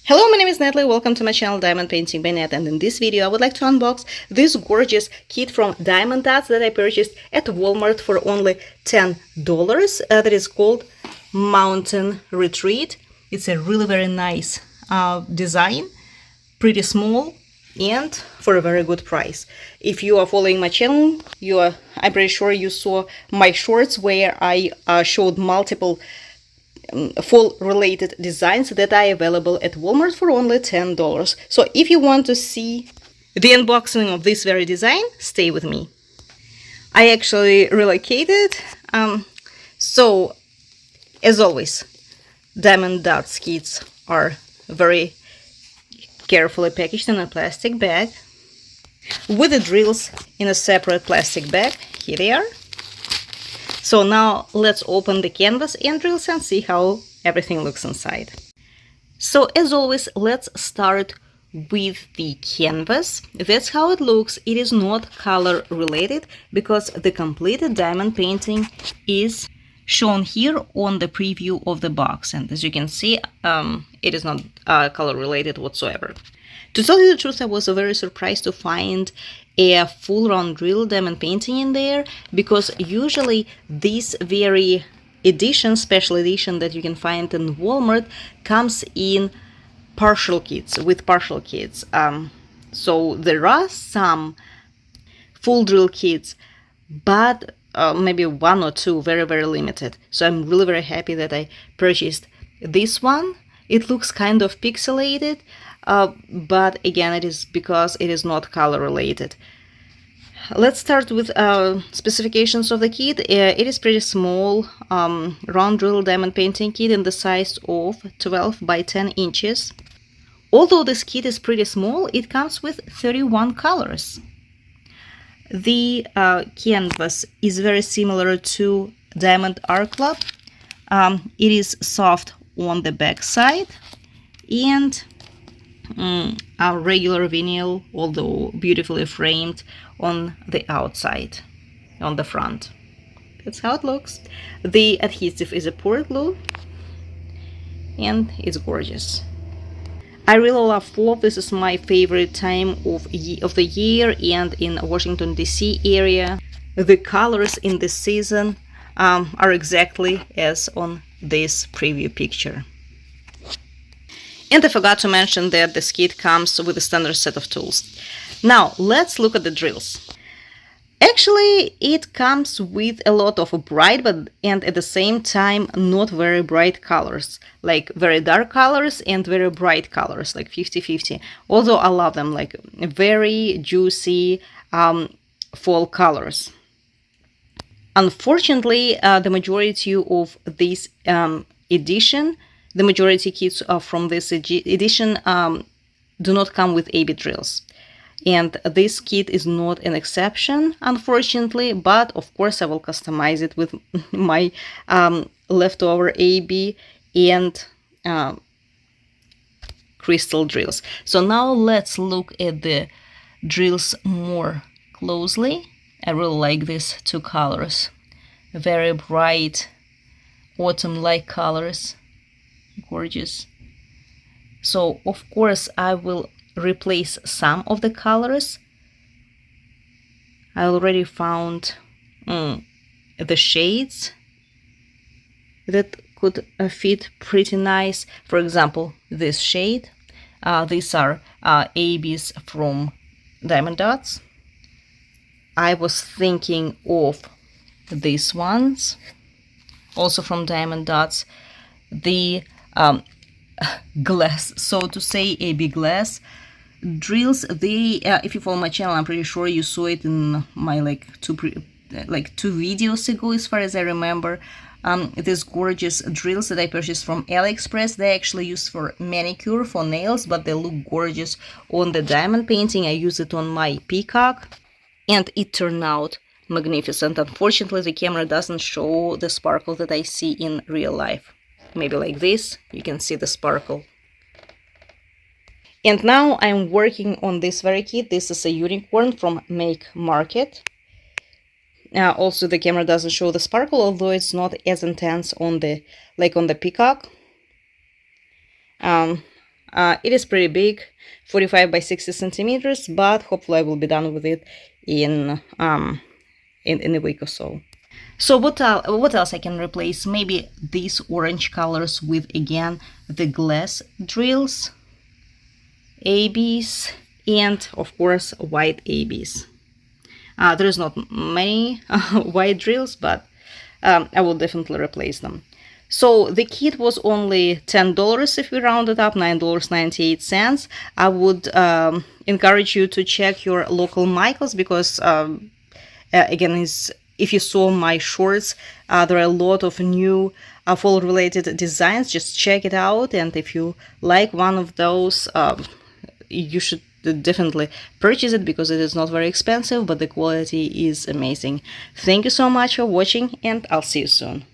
Hello, my name is Natalie. Welcome to my channel Diamond Painting by Nat, and in this video I would like to unbox this gorgeous kit from Diamond Dotz that I purchased at Walmart for only $10. That is called Mountain Retreat. It's a really very nice design, pretty small, and for a very good price. If you are following my channel, I'm pretty sure you saw my shorts where I showed multiple fall related designs that are available at Walmart for only $10. So if you want to see the unboxing of this very design, stay with me. I actually relocated. So as always, Diamond Dotz kits are very carefully packaged in a plastic bag with the drills in a separate plastic bag. Here they are. So now let's open the canvas and drills and see how everything looks inside. So as always, let's start with the canvas. That's how it looks. It is not color related because the completed diamond painting is shown here on the preview of the box. And as you can see, it is not color related whatsoever. To tell you the truth, I was very surprised to find a full round drill diamond painting in there, because usually this very special edition that you can find in Walmart comes in partial kits, with partial kits. So there are some full drill kits, but maybe one or two, very limited. So I'm really very happy that I purchased this one. It looks kind of pixelated, but again, it is because it is not color related. Let's start with specifications of the kit. It is pretty small, round drill diamond painting kit in the size of 12 by 10 inches. Although this kit is pretty small, it comes with 31 colors. The canvas is very similar to Diamond Art Club. It is soft on the back side and a regular vinyl, although beautifully framed on the outside, on the front. That's how it looks. The adhesive is a port glue and it's gorgeous. I really love fall. This is my favorite time of the year, and in Washington DC area the colors in this season are exactly as on this preview picture. And I forgot to mention that this kit comes with a standard set of tools. Now let's look at the drills. Actually, it comes with a lot of bright and at the same time not very bright colors, like very dark colors and very bright colors, like 50-50. Although I love them, like very juicy fall colors. Unfortunately, the majority of this edition, the majority kits from this edition do not come with AB drills. And this kit is not an exception, unfortunately, but of course I will customize it with my leftover AB and crystal drills. So now let's look at the drills more closely. I really like these two colors. Very bright autumn-like colors. Gorgeous. So of course I will replace some of the colors. I already found the shades that could fit pretty nice. For example, this shade. These are ABs from Diamond Dotz. I was thinking of these ones, also from Diamond Dotz. The glass, so to say, AB glass drills. They if you follow my channel, I'm pretty sure you saw it in my two videos ago, as far as I remember. These gorgeous drills that I purchased from AliExpress. They actually used for manicure, for nails, but they look gorgeous on the diamond painting. I used it on my peacock and it turned out magnificent. Unfortunately, the camera doesn't show the sparkle that I see in real life. Maybe like this, you can see the sparkle. And now I'm working on this very kit. This is a unicorn from Make Market. Also, the camera doesn't show the sparkle, although it's not as intense on the peacock. It is pretty big, 45 by 60 centimeters, but hopefully I will be done with it in a week or so. So what else I can replace? Maybe these orange colors with, again, the glass drills, ABs, and of course white ABs. There's not many white drills, but I will definitely replace them. So the kit was only $10 if we round it up, $9.98. I would encourage you to check your local Michaels because, again, if you saw my shorts, there are a lot of new fall-related designs. Just check it out, and if you like one of those, you should definitely purchase it because it is not very expensive, but the quality is amazing. Thank you so much for watching, and I'll see you soon.